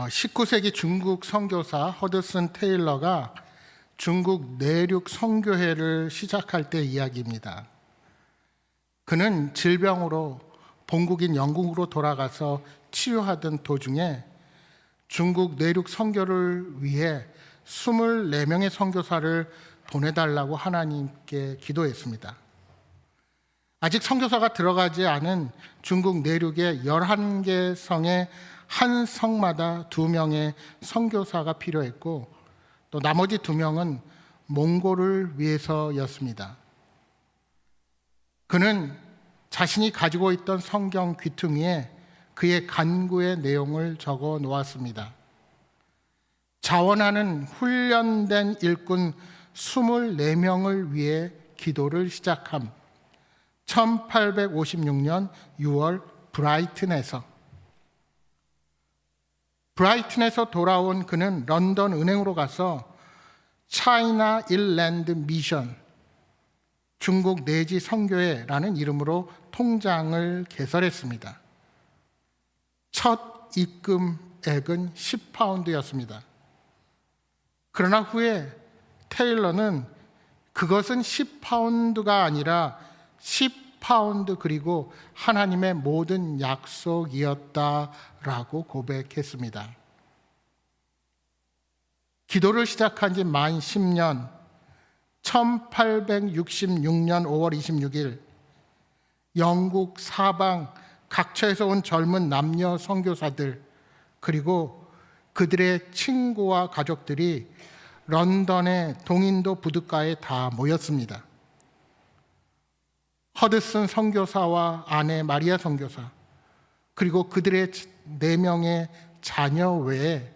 19세기 중국 선교사 허드슨 테일러가 중국 내륙 선교회를 시작할 때 이야기입니다. 그는 질병으로 본국인 영국으로 돌아가서 치유하던 도중에 중국 내륙 선교를 위해 24명의 선교사를 보내달라고 하나님께 기도했습니다. 아직 선교사가 들어가지 않은 중국 내륙의 11개 성의 한 성마다 2명의 선교사가 필요했고, 또 나머지 2명은 몽골을 위해서였습니다. 그는 자신이 가지고 있던 성경 귀퉁이에 그의 간구의 내용을 적어 놓았습니다. 자원하는 훈련된 일꾼 24명을 위해 기도를 시작함. 1856년 6월 브라이튼에서 돌아온 그는 런던 은행으로 가서 차이나 일랜드 미션, 중국 내지 선교회라는 이름으로 통장을 개설했습니다. 첫 입금액은 10파운드였습니다. 그러나 후에 테일러는 그것은 10파운드가 아니라 10파운드 그리고 하나님의 모든 약속이었다라고 고백했습니다. 기도를 시작한 지 만 10년, 1866년 5월 26일 영국 사방 각처에서 온 젊은 남녀 선교사들 그리고 그들의 친구와 가족들이 런던의 동인도 부둣가에 다 모였습니다. 허드슨 선교사와 아내 마리아 선교사 그리고 그들의 4명의 자녀 외에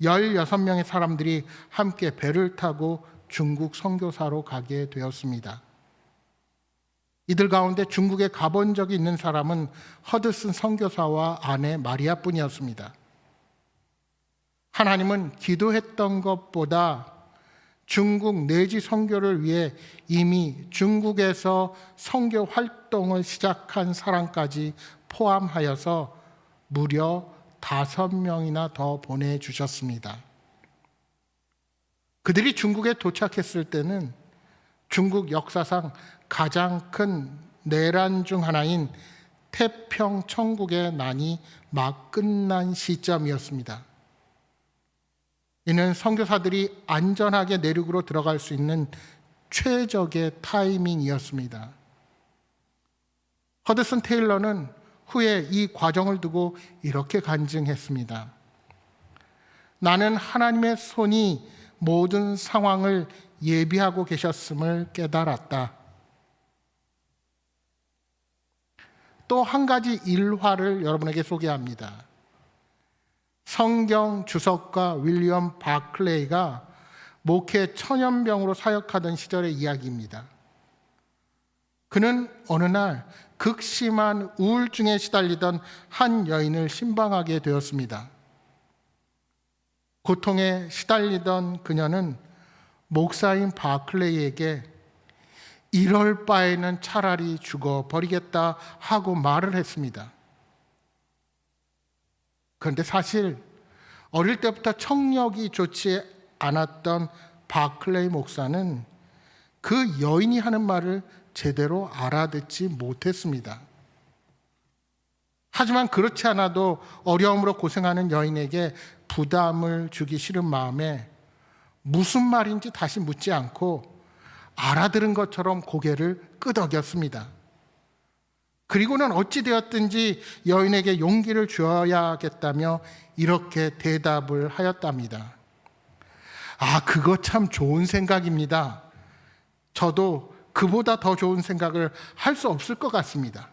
16명의 사람들이 함께 배를 타고 중국 선교사로 가게 되었습니다. 이들 가운데 중국에 가본 적이 있는 사람은 허드슨 선교사와 아내 마리아뿐이었습니다. 하나님은 기도했던 것보다 중국 내지 선교를 위해 이미 중국에서 선교 활동을 시작한 사람까지 포함하여서 무려 5명이나 더 보내주셨습니다. 그들이 중국에 도착했을 때는 중국 역사상 가장 큰 내란 중 하나인 태평천국의 난이 막 끝난 시점이었습니다. 이는 선교사들이 안전하게 내륙으로 들어갈 수 있는 최적의 타이밍이었습니다. 허드슨 테일러는 후에 이 과정을 두고 이렇게 간증했습니다. 나는 하나님의 손이 모든 상황을 예비하고 계셨음을 깨달았다. 또 한 가지 일화를 여러분에게 소개합니다. 성경 주석가 윌리엄 바클레이가 목회 천연병으로 사역하던 시절의 이야기입니다. 그는 어느 날 극심한 우울증에 시달리던 한 여인을 신방하게 되었습니다. 고통에 시달리던 그녀는 목사인 바클레이에게 이럴 바에는 차라리 죽어버리겠다 하고 말을 했습니다. 그런데 사실 어릴 때부터 청력이 좋지 않았던 바클레이 목사는 그 여인이 하는 말을 제대로 알아듣지 못했습니다. 하지만 그렇지 않아도 어려움으로 고생하는 여인에게 부담을 주기 싫은 마음에 무슨 말인지 다시 묻지 않고 알아들은 것처럼 고개를 끄덕였습니다. 그리고는 어찌되었든지 여인에게 용기를 주어야겠다며 이렇게 대답을 하였답니다. 그거 참 좋은 생각입니다. 저도 그보다 더 좋은 생각을 할 수 없을 것 같습니다.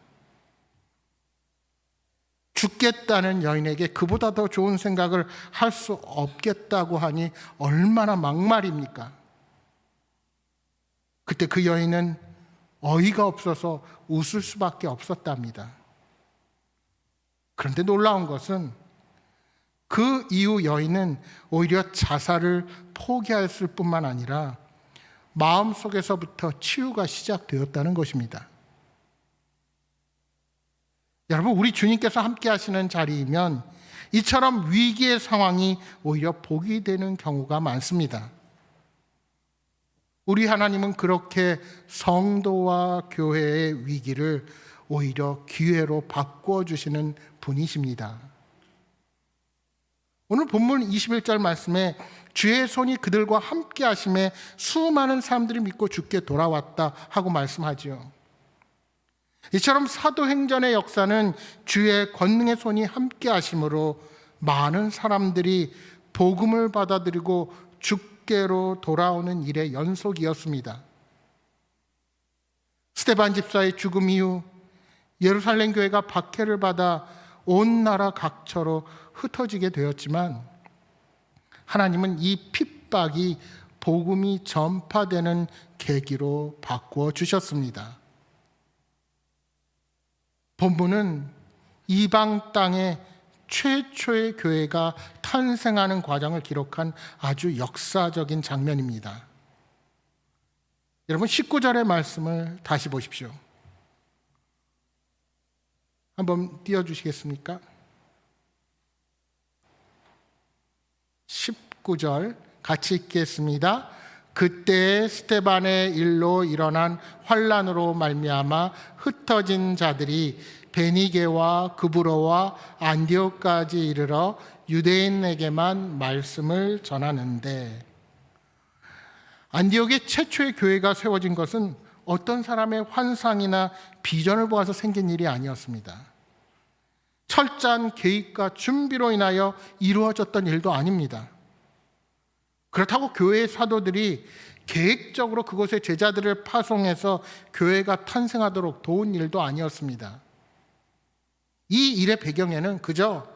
죽겠다는 여인에게 그보다 더 좋은 생각을 할 수 없겠다고 하니 얼마나 막말입니까? 그때 그 여인은 어이가 없어서 웃을 수밖에 없었답니다. 그런데 놀라운 것은 그 이후 여인은 오히려 자살을 포기했을 뿐만 아니라 마음속에서부터 치유가 시작되었다는 것입니다. 여러분, 우리 주님께서 함께 하시는 자리이면 이처럼 위기의 상황이 오히려 복이 되는 경우가 많습니다. 우리 하나님은 그렇게 성도와 교회의 위기를 오히려 기회로 바꾸어 주시는 분이십니다. 오늘 본문 21절 말씀에 주의 손이 그들과 함께 하심에 수많은 사람들이 믿고 주께 돌아왔다 하고 말씀하지요. 이처럼 사도행전의 역사는 주의 권능의 손이 함께 하심으로 많은 사람들이 복음을 받아들이고 주께로 돌아오는 일의 연속이었습니다. 스데반 집사의 죽음 이후 예루살렘 교회가 박해를 받아 온 나라 각처로 흩어지게 되었지만 하나님은 이 핍박이 복음이 전파되는 계기로 바꾸어 주셨습니다. 본문은 이방 땅에 최초의 교회가 탄생하는 과정을 기록한 아주 역사적인 장면입니다. 여러분 19절의 말씀을 다시 보십시오. 한번 띄워주시겠습니까? 19절 같이 읽겠습니다. 그때 스데반의 일로 일어난 환난으로 말미암아 흩어진 자들이 베니게와 그브로와 안디옥까지 이르러 유대인에게만 말씀을 전하는데, 안디옥의 최초의 교회가 세워진 것은 어떤 사람의 환상이나 비전을 보아서 생긴 일이 아니었습니다. 철저한 계획과 준비로 인하여 이루어졌던 일도 아닙니다. 그렇다고 교회의 사도들이 계획적으로 그곳에 제자들을 파송해서 교회가 탄생하도록 도운 일도 아니었습니다. 이 일의 배경에는 그저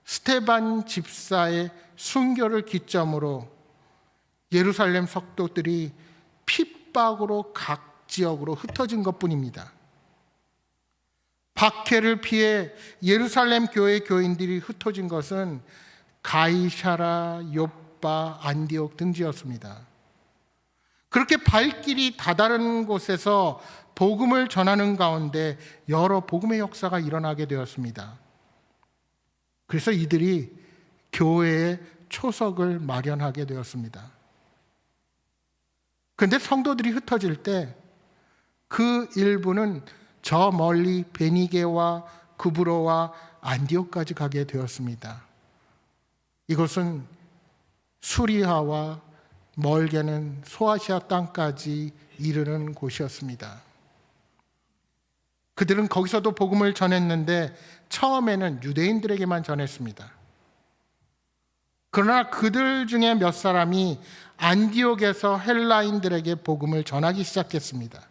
스데반 집사의 순교를 기점으로 예루살렘 성도들이 핍박으로 각 지역으로 흩어진 것뿐입니다. 박해를 피해 예루살렘 교회 교인들이 흩어진 것은 가이사라, 요빠, 안디옥 등지였습니다. 그렇게 발길이 다다른 곳에서 복음을 전하는 가운데 여러 복음의 역사가 일어나게 되었습니다. 그래서 이들이 교회의 초석을 마련하게 되었습니다. 그런데 성도들이 흩어질 때 그 일부는 저 멀리 베니게와 그브로와 안디옥까지 가게 되었습니다. 이곳은 수리아와 멀게는 소아시아 땅까지 이르는 곳이었습니다. 그들은 거기서도 복음을 전했는데 처음에는 유대인들에게만 전했습니다. 그러나 그들 중에 몇 사람이 안디옥에서 헬라인들에게 복음을 전하기 시작했습니다.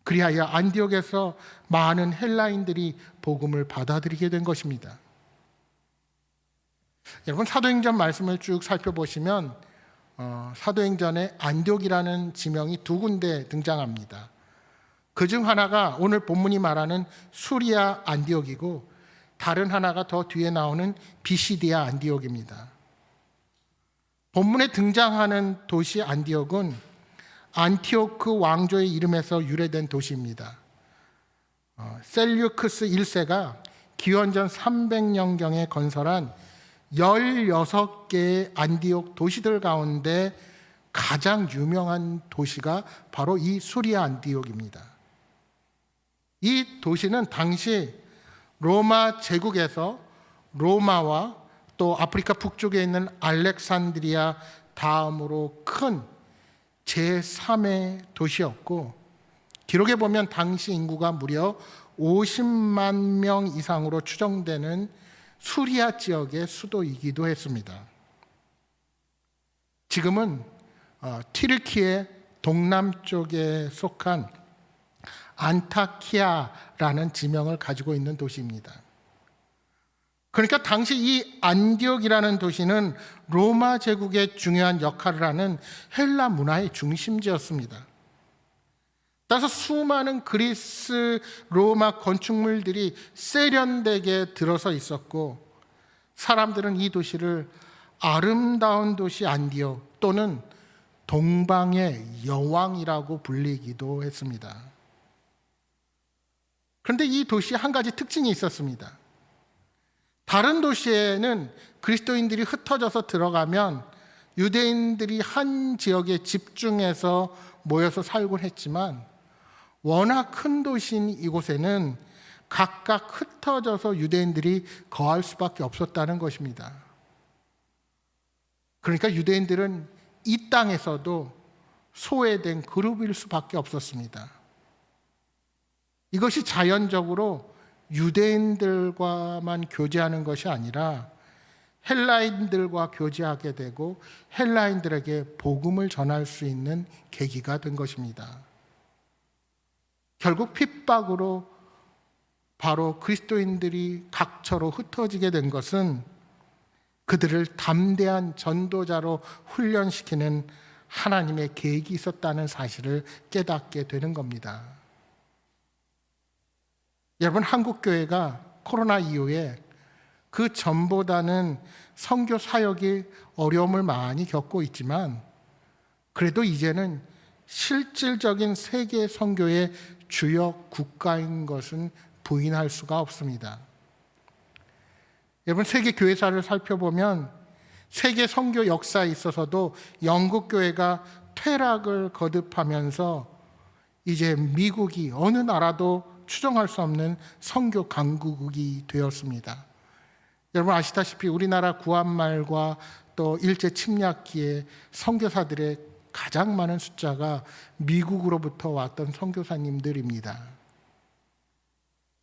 그리하여 안디옥에서 많은 헬라인들이 복음을 받아들이게 된 것입니다. 여러분 사도행전 말씀을 쭉 살펴보시면 사도행전에 안디옥이라는 지명이 두 군데 등장합니다. 그중 하나가 오늘 본문이 말하는 수리아 안디옥이고 다른 하나가 더 뒤에 나오는 비시디아 안디옥입니다. 본문에 등장하는 도시 안디옥은 안티오크 왕조의 이름에서 유래된 도시입니다. 셀류크스 1세가 기원전 300년경에 건설한 16개의 안디옥 도시들 가운데 가장 유명한 도시가 바로 이 수리아 안디옥입니다. 이 도시는 당시 로마 제국에서 로마와 또 아프리카 북쪽에 있는 알렉산드리아 다음으로 큰 제3의 도시였고, 기록에 보면 당시 인구가 무려 50만 명 이상으로 추정되는 수리아 지역의 수도이기도 했습니다. 지금은 튀르키예 동남쪽에 속한 안타키아라는 지명을 가지고 있는 도시입니다. 그러니까 당시 이 안디옥이라는 도시는 로마 제국의 중요한 역할을 하는 헬라 문화의 중심지였습니다. 따라서 수많은 그리스 로마 건축물들이 세련되게 들어서 있었고, 사람들은 이 도시를 아름다운 도시 안디옥 또는 동방의 여왕이라고 불리기도 했습니다. 그런데 이 도시에 한 가지 특징이 있었습니다. 다른 도시에는 그리스도인들이 흩어져서 들어가면 유대인들이 한 지역에 집중해서 모여서 살곤 했지만, 워낙 큰 도시인 이곳에는 각각 흩어져서 유대인들이 거할 수밖에 없었다는 것입니다. 그러니까 유대인들은 이 땅에서도 소외된 그룹일 수밖에 없었습니다. 이것이 자연적으로 유대인들과만 교제하는 것이 아니라 헬라인들과 교제하게 되고 헬라인들에게 복음을 전할 수 있는 계기가 된 것입니다. 결국 핍박으로 바로 그리스도인들이 각처로 흩어지게 된 것은 그들을 담대한 전도자로 훈련시키는 하나님의 계획이 있었다는 사실을 깨닫게 되는 겁니다. 여러분, 한국교회가 코로나 이후에 그 전보다는 선교 사역이 어려움을 많이 겪고 있지만, 그래도 이제는 실질적인 세계 선교의 주요 국가인 것은 부인할 수가 없습니다. 여러분, 세계 교회사를 살펴보면 세계 선교 역사에 있어서도 영국 교회가 퇴락을 거듭하면서 이제 미국이 어느 나라도 추정할 수 없는 선교 강국이 되었습니다. 여러분 아시다시피 우리나라 구한말과 또 일제 침략기에 선교사들의 가장 많은 숫자가 미국으로부터 왔던 선교사님들입니다.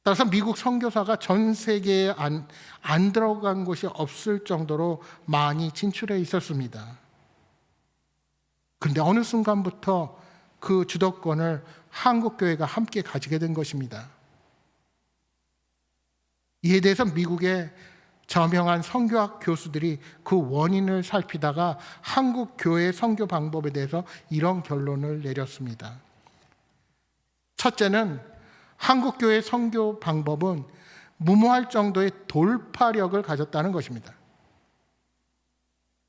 따라서 미국 선교사가 전 세계에 안 들어간 곳이 없을 정도로 많이 진출해 있었습니다. 그런데 어느 순간부터 그 주도권을 한국교회가 함께 가지게 된 것입니다. 이에 대해서 미국의 저명한 선교학 교수들이 그 원인을 살피다가 한국 교회 선교 방법에 대해서 이런 결론을 내렸습니다. 첫째는 한국 교회 선교 방법은 무모할 정도의 돌파력을 가졌다는 것입니다.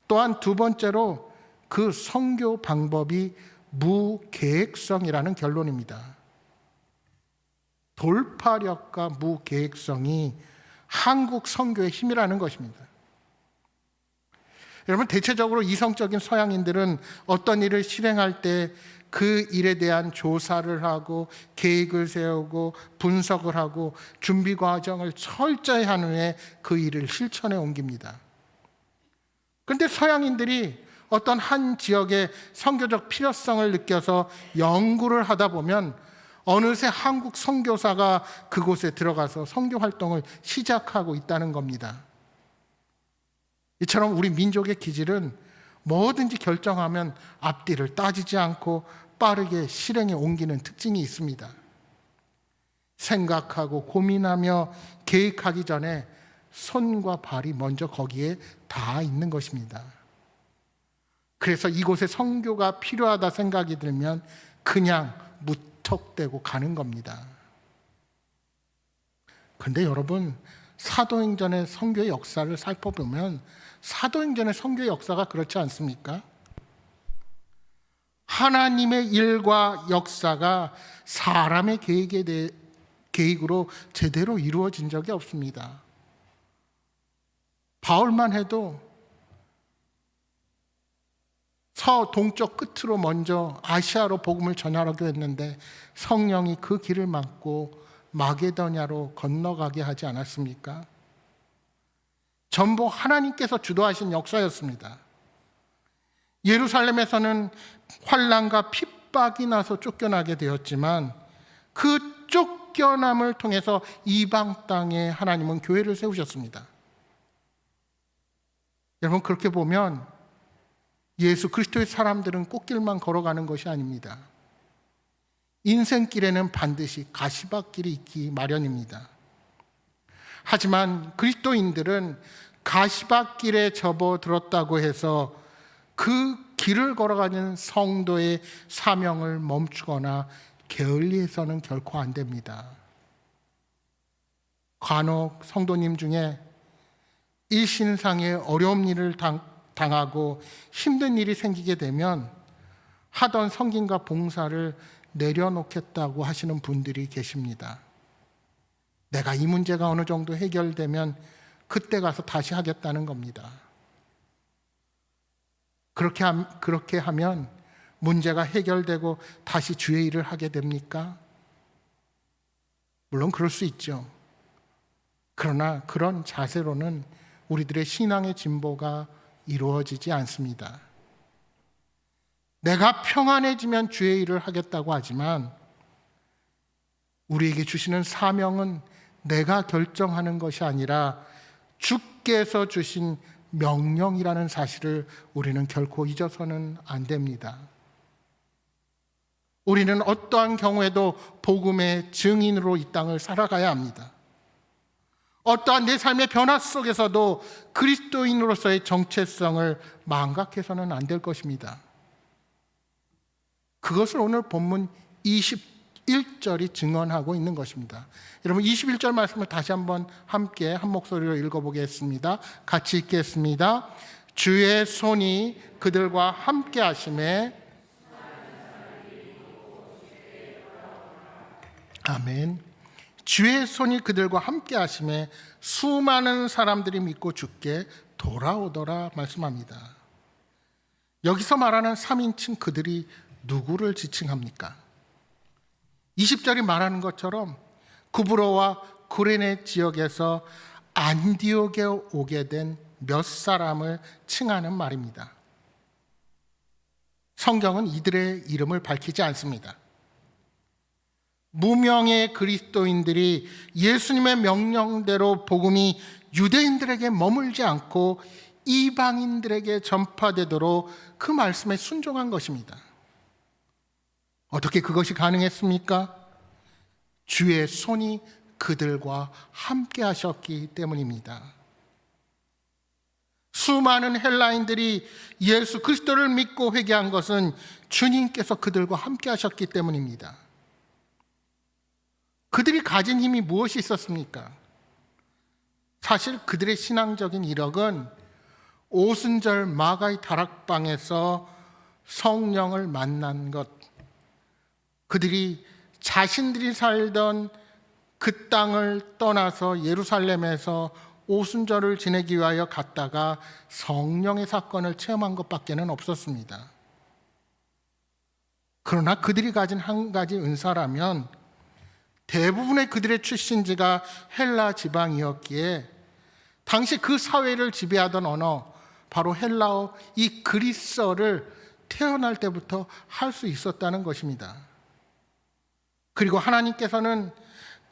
또한 두 번째로 그 선교 방법이 무계획성이라는 결론입니다. 돌파력과 무계획성이 한국 선교의 힘이라는 것입니다. 여러분, 대체적으로 이성적인 서양인들은 어떤 일을 실행할 때 그 일에 대한 조사를 하고 계획을 세우고 분석을 하고 준비 과정을 철저히 한 후에 그 일을 실천에 옮깁니다. 그런데 서양인들이 어떤 한 지역의 선교적 필요성을 느껴서 연구를 하다 보면 어느새 한국 선교사가 그곳에 들어가서 선교 활동을 시작하고 있다는 겁니다. 이처럼 우리 민족의 기질은 뭐든지 결정하면 앞뒤를 따지지 않고 빠르게 실행에 옮기는 특징이 있습니다. 생각하고 고민하며 계획하기 전에 손과 발이 먼저 거기에 닿아 있는 것입니다. 그래서 이곳에 선교가 필요하다 생각이 들면 그냥 무턱대고 가는 겁니다. 그런데 여러분, 사도행전의 선교의 역사를 살펴보면 사도행전의 선교의 역사가 그렇지 않습니까? 하나님의 일과 역사가 사람의 계획으로 제대로 이루어진 적이 없습니다. 바울만 해도 서동쪽 끝으로 먼저 아시아로 복음을 전하려고 했는데 성령이 그 길을 막고 마게도냐로 건너가게 하지 않았습니까? 전부 하나님께서 주도하신 역사였습니다. 예루살렘에서는 환난과 핍박이 나서 쫓겨나게 되었지만 그 쫓겨남을 통해서 이방 땅에 하나님은 교회를 세우셨습니다. 여러분, 그렇게 보면 예수 그리스도의 사람들은 꽃길만 걸어가는 것이 아닙니다. 인생길에는 반드시 가시밭길이 있기 마련입니다. 하지만 그리스도인들은 가시밭길에 접어들었다고 해서 그 길을 걸어가는 성도의 사명을 멈추거나 게을리해서는 결코 안 됩니다. 간혹 성도님 중에 일신상의 어려운 일을 당하고 힘든 일이 생기게 되면 하던 섬김과 봉사를 내려놓겠다고 하시는 분들이 계십니다. 내가 이 문제가 어느 정도 해결되면 그때 가서 다시 하겠다는 겁니다. 그렇게 하면 문제가 해결되고 다시 주의 일을 하게 됩니까? 물론 그럴 수 있죠. 그러나 그런 자세로는 우리들의 신앙의 진보가 이루어지지 않습니다. 내가 평안해지면 주의 일을 하겠다고 하지만 우리에게 주시는 사명은 내가 결정하는 것이 아니라 주께서 주신 명령이라는 사실을 우리는 결코 잊어서는 안 됩니다. 우리는 어떠한 경우에도 복음의 증인으로 이 땅을 살아가야 합니다. 어떠한 내 삶의 변화 속에서도 그리스도인으로서의 정체성을 망각해서는 안 될 것입니다. 그것을 오늘 본문 21절이 증언하고 있는 것입니다. 여러분 21절 말씀을 다시 한번 함께 한 목소리로 읽어보겠습니다. 같이 읽겠습니다. 주의 손이 그들과 함께 하심에 아멘. 주의 손이 그들과 함께 하심에 수많은 사람들이 믿고 주께 돌아오더라 말씀합니다. 여기서 말하는 3인칭 그들이 누구를 지칭합니까? 20절이 말하는 것처럼 구브로와 구레네 지역에서 안디옥에 오게 된 몇 사람을 칭하는 말입니다. 성경은 이들의 이름을 밝히지 않습니다. 무명의 그리스도인들이 예수님의 명령대로 복음이 유대인들에게 머물지 않고 이방인들에게 전파되도록 그 말씀에 순종한 것입니다. 어떻게 그것이 가능했습니까? 주의 손이 그들과 함께 하셨기 때문입니다. 수많은 헬라인들이 예수 그리스도를 믿고 회개한 것은 주님께서 그들과 함께 하셨기 때문입니다. 그들이 가진 힘이 무엇이 있었습니까? 사실 그들의 신앙적인 이력은 오순절 마가의 다락방에서 성령을 만난 것, 그들이 자신들이 살던 그 땅을 떠나서 예루살렘에서 오순절을 지내기 위하여 갔다가 성령의 사건을 체험한 것밖에는 없었습니다. 그러나 그들이 가진 한 가지 은사라면 대부분의 그들의 출신지가 헬라 지방이었기에 당시 그 사회를 지배하던 언어, 바로 헬라어 이 그리스어를 태어날 때부터 할 수 있었다는 것입니다. 그리고 하나님께서는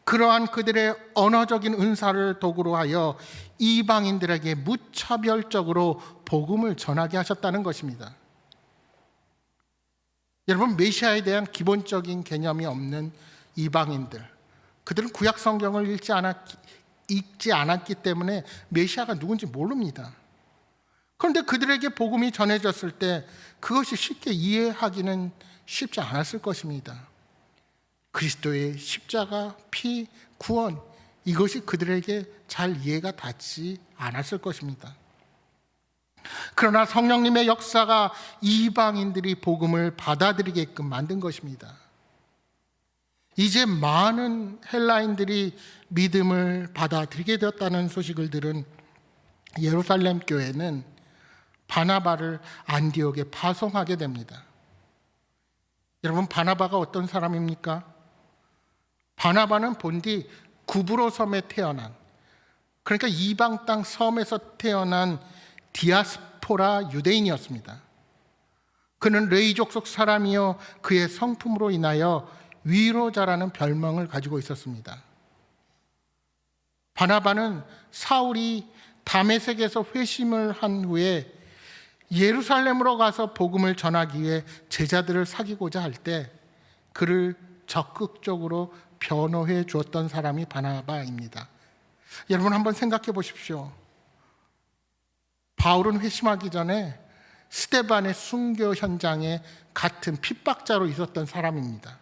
그러한 그들의 언어적인 은사를 도구로 하여 이방인들에게 무차별적으로 복음을 전하게 하셨다는 것입니다. 여러분, 메시아에 대한 기본적인 개념이 없는 이방인들, 그들은 구약 성경을 읽지 않았기 때문에 메시아가 누군지 모릅니다. 그런데 그들에게 복음이 전해졌을 때 그것이 쉽게 이해하기는 쉽지 않았을 것입니다. 그리스도의 십자가, 피, 구원, 이것이 그들에게 잘 이해가 닿지 않았을 것입니다. 그러나 성령님의 역사가 이방인들이 복음을 받아들이게끔 만든 것입니다. 이제 많은 헬라인들이 믿음을 받아들이게 되었다는 소식을 들은 예루살렘 교회는 바나바를 안디옥에 파송하게 됩니다. 여러분, 바나바가 어떤 사람입니까? 바나바는 본디 구브로 섬에 태어난, 그러니까 이방 땅 섬에서 태어난 디아스포라 유대인이었습니다. 그는 레위 족속 사람이요 그의 성품으로 인하여 위로자라는 별명을 가지고 있었습니다. 바나바는 사울이 다메섹에서 회심을 한 후에 예루살렘으로 가서 복음을 전하기 위해 제자들을 사귀고자 할 때 그를 적극적으로 변호해 주었던 사람이 바나바입니다. 여러분 한번 생각해 보십시오. 바울은 회심하기 전에 스데반의 순교 현장에 같은 핍박자로 있었던 사람입니다.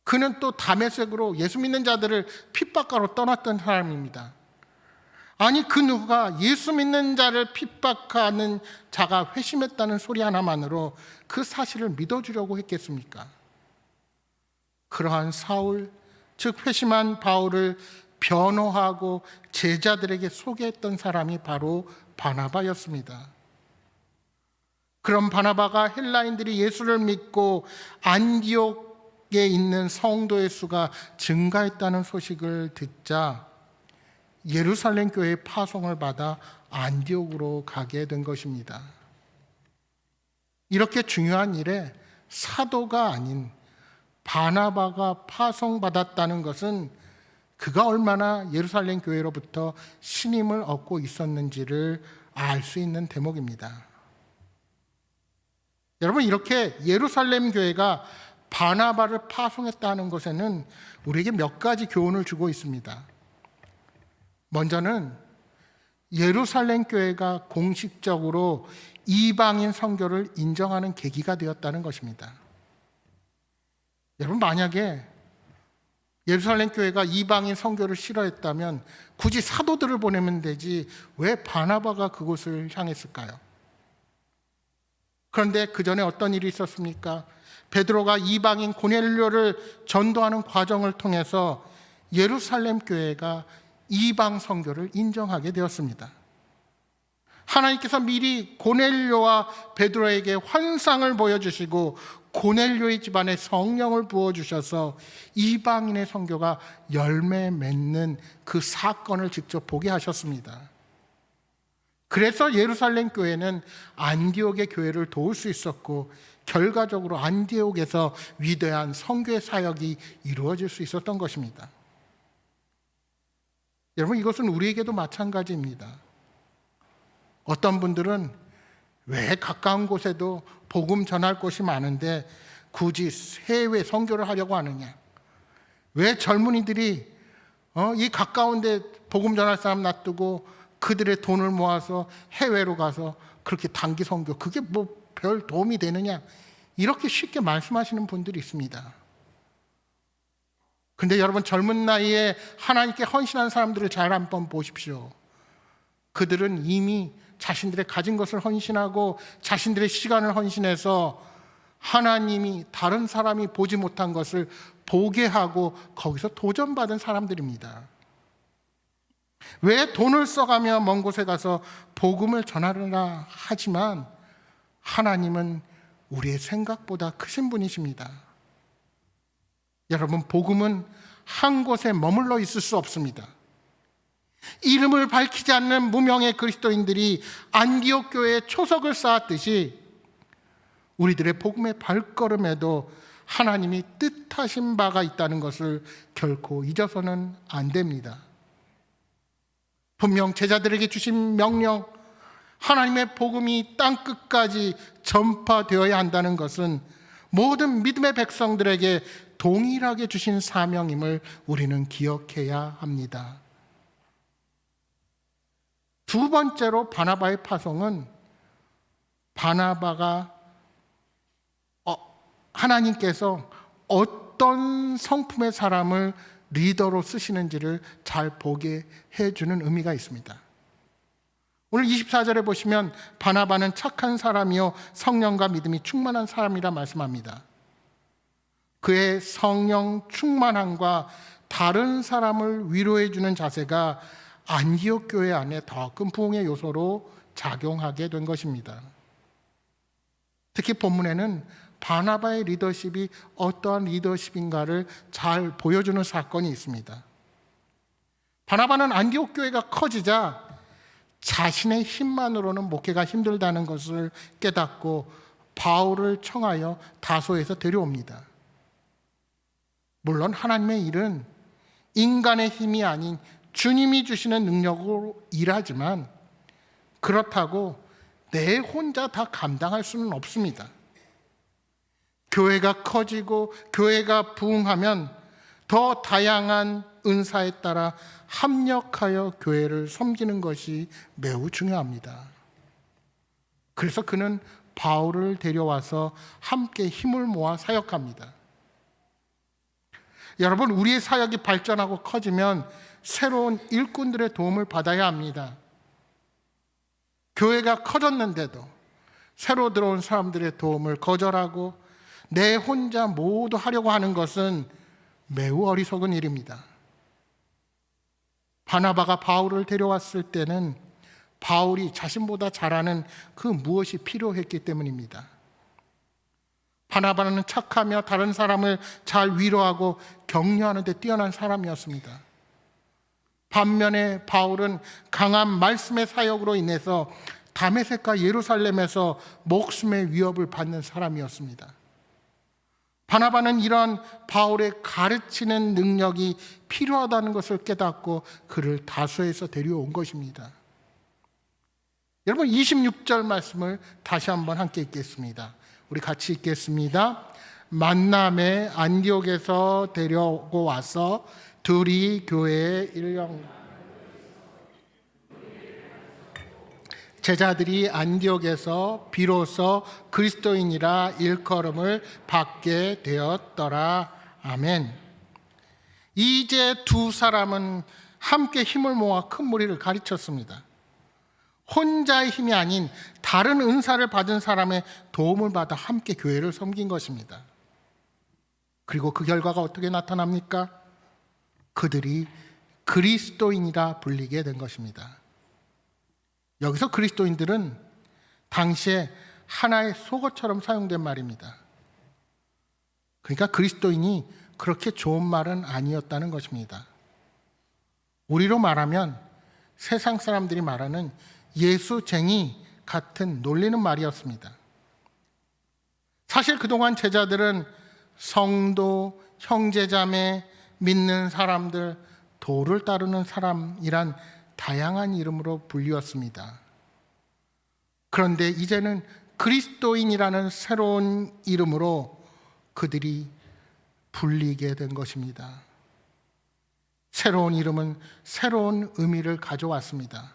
그는 또 다메섹으로 예수 믿는 자들을 핍박하러 떠났던 사람입니다. 아니, 그 누가 예수 믿는 자를 핍박하는 자가 회심했다는 소리 하나만으로 그 사실을 믿어주려고 했겠습니까? 그러한 사울, 즉 회심한 바울을 변호하고 제자들에게 소개했던 사람이 바로 바나바였습니다. 그런 바나바가 헬라인들이 예수를 믿고 안디옥에 있는 성도의 수가 증가했다는 소식을 듣자 예루살렘 교회의 파송을 받아 안디옥으로 가게 된 것입니다. 이렇게 중요한 일에 사도가 아닌 바나바가 파송받았다는 것은 그가 얼마나 예루살렘 교회로부터 신임을 얻고 있었는지를 알 수 있는 대목입니다. 여러분, 이렇게 예루살렘 교회가 바나바를 파송했다는 것에는 우리에게 몇 가지 교훈을 주고 있습니다. 먼저는 예루살렘 교회가 공식적으로 이방인 선교를 인정하는 계기가 되었다는 것입니다. 여러분, 만약에 예루살렘 교회가 이방인 선교를 싫어했다면 굳이 사도들을 보내면 되지 왜 바나바가 그곳을 향했을까요? 그런데 그 전에 어떤 일이 있었습니까? 베드로가 이방인 고넬료를 전도하는 과정을 통해서 예루살렘 교회가 이방 선교를 인정하게 되었습니다. 하나님께서 미리 고넬료와 베드로에게 환상을 보여주시고 고넬료의 집안에 성령을 부어주셔서 이방인의 선교가 열매 맺는 그 사건을 직접 보게 하셨습니다. 그래서 예루살렘 교회는 안디옥의 교회를 도울 수 있었고 결과적으로 안디옥에서 위대한 선교의 사역이 이루어질 수 있었던 것입니다. 여러분, 이것은 우리에게도 마찬가지입니다. 어떤 분들은 왜 가까운 곳에도 복음 전할 곳이 많은데 굳이 해외 선교를 하려고 하느냐? 왜 젊은이들이 이 가까운 데 복음 전할 사람 놔두고 그들의 돈을 모아서 해외로 가서 그렇게 단기 선교, 그게 뭐 별 도움이 되느냐? 이렇게 쉽게 말씀하시는 분들이 있습니다. 근데 여러분, 젊은 나이에 하나님께 헌신한 사람들을 잘 한번 보십시오. 그들은 이미 자신들의 가진 것을 헌신하고 자신들의 시간을 헌신해서 하나님이 다른 사람이 보지 못한 것을 보게 하고 거기서 도전받은 사람들입니다. 왜 돈을 써가며 먼 곳에 가서 복음을 전하려나 하지만 하나님은 우리의 생각보다 크신 분이십니다. 여러분, 복음은 한 곳에 머물러 있을 수 없습니다. 이름을 밝히지 않는 무명의 그리스도인들이 안디옥 교회에 초석을 쌓았듯이 우리들의 복음의 발걸음에도 하나님이 뜻하신 바가 있다는 것을 결코 잊어서는 안 됩니다. 분명 제자들에게 주신 명령, 하나님의 복음이 땅끝까지 전파되어야 한다는 것은 모든 믿음의 백성들에게 동일하게 주신 사명임을 우리는 기억해야 합니다. 두 번째로 바나바의 파송은 바나바가 하나님께서 어떤 성품의 사람을 리더로 쓰시는지를 잘 보게 해주는 의미가 있습니다. 오늘 24절에 보시면 바나바는 착한 사람이요 성령과 믿음이 충만한 사람이라 말씀합니다. 그의 성령 충만함과 다른 사람을 위로해 주는 자세가 안디옥 교회 안에 더 큰 부흥의 요소로 작용하게 된 것입니다. 특히 본문에는 바나바의 리더십이 어떠한 리더십인가를 잘 보여주는 사건이 있습니다. 바나바는 안디옥 교회가 커지자 자신의 힘만으로는 목회가 힘들다는 것을 깨닫고 바울을 청하여 다소에서 데려옵니다. 물론 하나님의 일은 인간의 힘이 아닌 주님이 주시는 능력으로 일하지만 그렇다고 내 혼자 다 감당할 수는 없습니다. 교회가 커지고 교회가 부흥하면 더 다양한 은사에 따라 합력하여 교회를 섬기는 것이 매우 중요합니다. 그래서 그는 바울을 데려와서 함께 힘을 모아 사역합니다. 여러분, 우리의 사역이 발전하고 커지면 새로운 일꾼들의 도움을 받아야 합니다. 교회가 커졌는데도 새로 들어온 사람들의 도움을 거절하고 내 혼자 모두 하려고 하는 것은 매우 어리석은 일입니다. 바나바가 바울을 데려왔을 때는 바울이 자신보다 잘하는 그 무엇이 필요했기 때문입니다. 바나바는 착하며 다른 사람을 잘 위로하고 격려하는 데 뛰어난 사람이었습니다. 반면에 바울은 강한 말씀의 사역으로 인해서 다메섹과 예루살렘에서 목숨의 위협을 받는 사람이었습니다. 바나바는 이런 바울의 가르치는 능력이 필요하다는 것을 깨닫고 그를 다소에서 데려온 것입니다. 여러분 26절 말씀을 다시 한번 함께 읽겠습니다. 우리 같이 읽겠습니다. 만남에 안디옥에서 데려고 와서 둘이 교회에 제자들이 안디옥에서 비로소 그리스도인이라 일컬음을 받게 되었더라. 아멘. 이제 두 사람은 함께 힘을 모아 큰 무리를 가르쳤습니다. 혼자의 힘이 아닌 다른 은사를 받은 사람의 도움을 받아 함께 교회를 섬긴 것입니다. 그리고 그 결과가 어떻게 나타납니까? 그들이 그리스도인이라 불리게 된 것입니다. 여기서 그리스도인들은 당시에 하나의 속어처럼 사용된 말입니다. 그러니까 그리스도인이 그렇게 좋은 말은 아니었다는 것입니다. 우리로 말하면 세상 사람들이 말하는 예수쟁이 같은 놀리는 말이었습니다. 사실 그동안 제자들은 성도, 형제자매, 믿는 사람들, 도를 따르는 사람이란 다양한 이름으로 불리웠습니다. 그런데 이제는 그리스도인이라는 새로운 이름으로 그들이 불리게 된 것입니다. 새로운 이름은 새로운 의미를 가져왔습니다.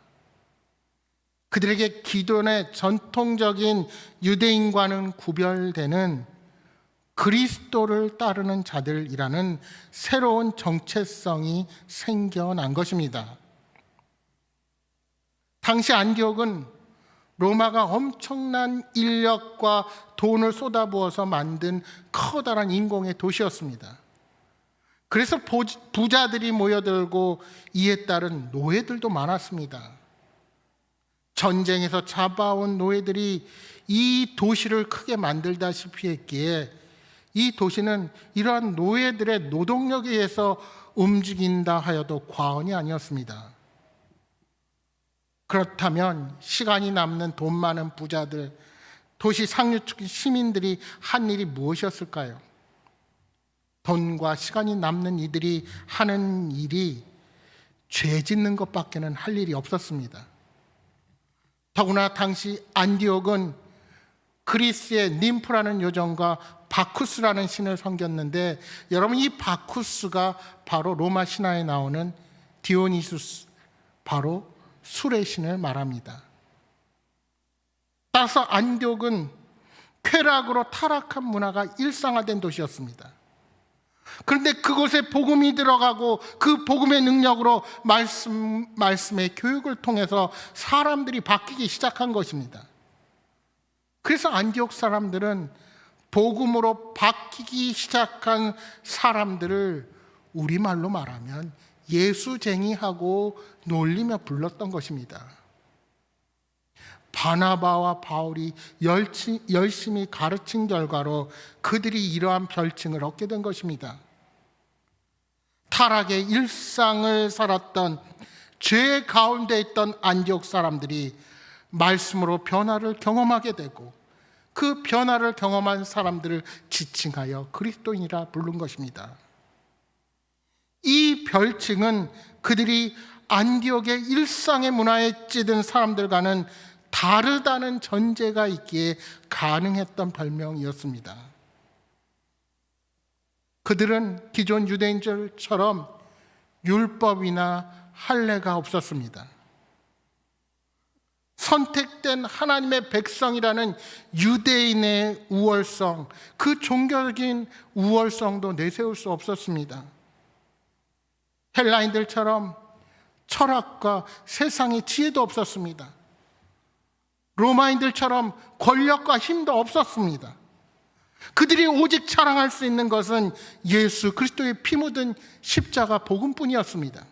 그들에게 기존의 전통적인 유대인과는 구별되는 그리스도를 따르는 자들이라는 새로운 정체성이 생겨난 것입니다. 당시 안디옥은 로마가 엄청난 인력과 돈을 쏟아부어서 만든 커다란 인공의 도시였습니다. 그래서 부자들이 모여들고 이에 따른 노예들도 많았습니다. 전쟁에서 잡아온 노예들이 이 도시를 크게 만들다시피 했기에 이 도시는 이러한 노예들의 노동력에 의해서 움직인다 하여도 과언이 아니었습니다. 그렇다면 시간이 남는 돈 많은 부자들, 도시 상류층 시민들이 한 일이 무엇이었을까요? 돈과 시간이 남는 이들이 하는 일이 죄 짓는 것밖에는 할 일이 없었습니다. 더구나 당시 안디옥은 그리스의 님프라는 요정과 바쿠스라는 신을 섬겼는데, 여러분 이 바쿠스가 바로 로마 신화에 나오는 디오니수스, 바로 술의 신을 말합니다. 따라서 안디옥은 쾌락으로 타락한 문화가 일상화된 도시였습니다. 그런데 그곳에 복음이 들어가고 그 복음의 능력으로 말씀의 교육을 통해서 사람들이 바뀌기 시작한 것입니다. 그래서 안디옥 사람들은 복음으로 바뀌기 시작한 사람들을 우리말로 말하면 예수쟁이하고 놀리며 불렀던 것입니다. 바나바와 바울이 열심히 가르친 결과로 그들이 이러한 별칭을 얻게 된 것입니다. 타락의 일상을 살았던 죄 가운데 있던 안디옥 사람들이 말씀으로 변화를 경험하게 되고, 그 변화를 경험한 사람들을 지칭하여 그리스도인이라 부른 것입니다. 이 별칭은 그들이 안디옥의 일상의 문화에 찌든 사람들과는 다르다는 전제가 있기에 가능했던 별명이었습니다. 그들은 기존 유대인들처럼 율법이나 할례가 없었습니다. 선택된 하나님의 백성이라는 유대인의 우월성, 그 종교적인 우월성도 내세울 수 없었습니다. 헬라인들처럼 철학과 세상의 지혜도 없었습니다. 로마인들처럼 권력과 힘도 없었습니다. 그들이 오직 자랑할 수 있는 것은 예수 그리스도의 피 묻은 십자가 복음뿐이었습니다.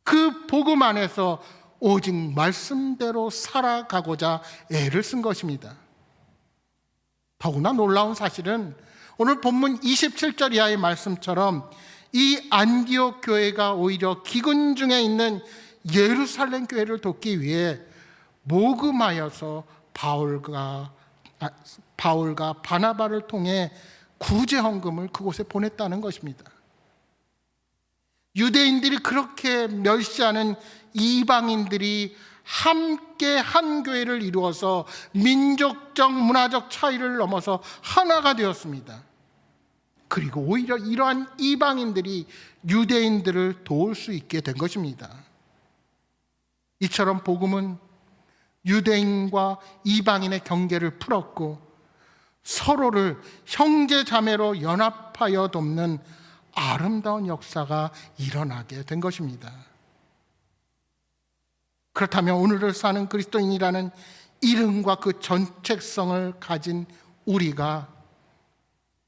그 복음 안에서 오직 말씀대로 살아가고자 애를 쓴 것입니다. 더구나 놀라운 사실은 오늘 본문 27절 이하의 말씀처럼 이 안디옥 교회가 오히려 기근 중에 있는 예루살렘 교회를 돕기 위해 모금하여서 바울과 바나바를 통해 구제 헌금을 그곳에 보냈다는 것입니다. 유대인들이 그렇게 멸시하는 이방인들이 함께 한 교회를 이루어서 민족적, 문화적 차이를 넘어서 하나가 되었습니다. 그리고 오히려 이러한 이방인들이 유대인들을 도울 수 있게 된 것입니다. 이처럼 복음은 유대인과 이방인의 경계를 풀었고 서로를 형제 자매로 연합하여 돕는 아름다운 역사가 일어나게 된 것입니다. 그렇다면 오늘을 사는 그리스도인이라는 이름과 그 정체성을 가진 우리가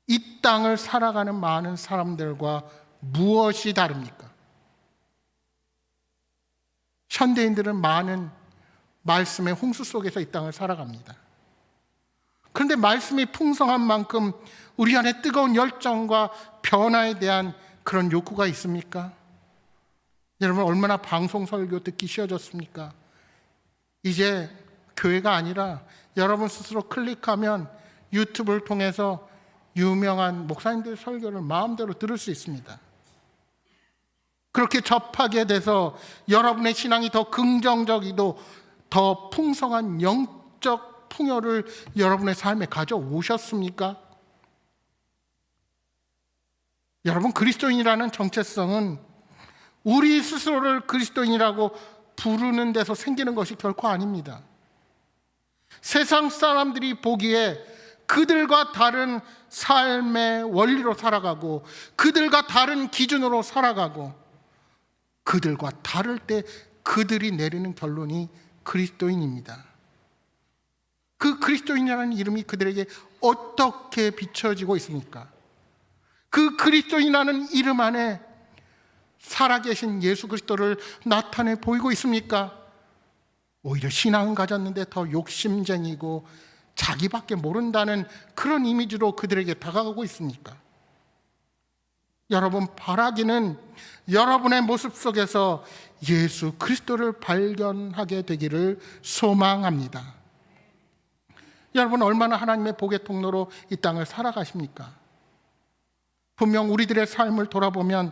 이 땅을 살아가는 많은 사람들과 무엇이 다릅니까? 현대인들은 많은 말씀의 홍수 속에서 이 땅을 살아갑니다. 그런데 말씀이 풍성한 만큼 우리 안에 뜨거운 열정과 변화에 대한 그런 욕구가 있습니까? 여러분, 얼마나 방송 설교 듣기 쉬워졌습니까? 이제 교회가 아니라 여러분 스스로 클릭하면 유튜브를 통해서 유명한 목사님들 설교를 마음대로 들을 수 있습니다. 그렇게 접하게 돼서 여러분의 신앙이 더 긍정적이고 더 풍성한 영적 풍요를 여러분의 삶에 가져오셨습니까? 여러분, 그리스도인이라는 정체성은 우리 스스로를 그리스도인이라고 부르는 데서 생기는 것이 결코 아닙니다. 세상 사람들이 보기에 그들과 다른 삶의 원리로 살아가고 그들과 다른 기준으로 살아가고 그들과 다를 때 그들이 내리는 결론이 그리스도인입니다. 그 그리스도인이라는 이름이 그들에게 어떻게 비춰지고 있습니까? 그 그리스도인이라는 이름 안에 살아계신 예수 그리스도를 나타내 보이고 있습니까? 오히려 신앙은 가졌는데 더 욕심쟁이고 자기밖에 모른다는 그런 이미지로 그들에게 다가가고 있습니까? 여러분, 바라기는 여러분의 모습 속에서 예수 그리스도를 발견하게 되기를 소망합니다. 여러분, 얼마나 하나님의 복의 통로로 이 땅을 살아가십니까? 분명 우리들의 삶을 돌아보면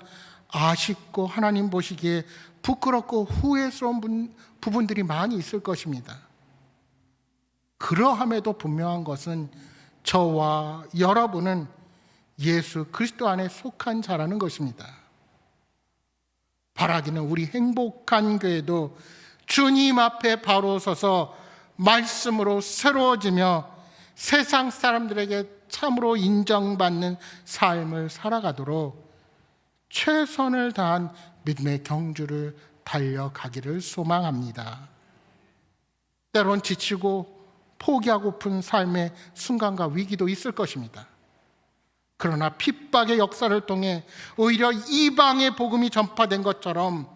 아쉽고 하나님 보시기에 부끄럽고 후회스러운 부분들이 많이 있을 것입니다. 그러함에도 분명한 것은 저와 여러분은 예수 그리스도 안에 속한 자라는 것입니다. 바라기는 우리 행복한 교회도 주님 앞에 바로 서서 말씀으로 새로워지며 세상 사람들에게 참으로 인정받는 삶을 살아가도록 최선을 다한 믿음의 경주를 달려가기를 소망합니다. 때론 지치고 포기하고픈 삶의 순간과 위기도 있을 것입니다. 그러나 핍박의 역사를 통해 오히려 이방의 복음이 전파된 것처럼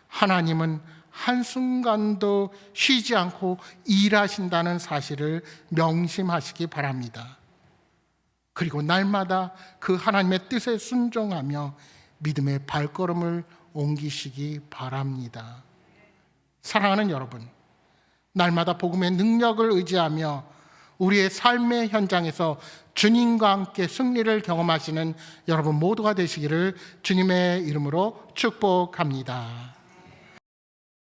하나님은 한순간도 쉬지 않고 일하신다는 사실을 명심하시기 바랍니다. 그리고 날마다 그 하나님의 뜻에 순종하며 믿음의 발걸음을 옮기시기 바랍니다. 사랑하는 여러분, 날마다 복음의 능력을 의지하며 우리의 삶의 현장에서 주님과 함께 승리를 경험하시는 여러분 모두가 되시기를 주님의 이름으로 축복합니다.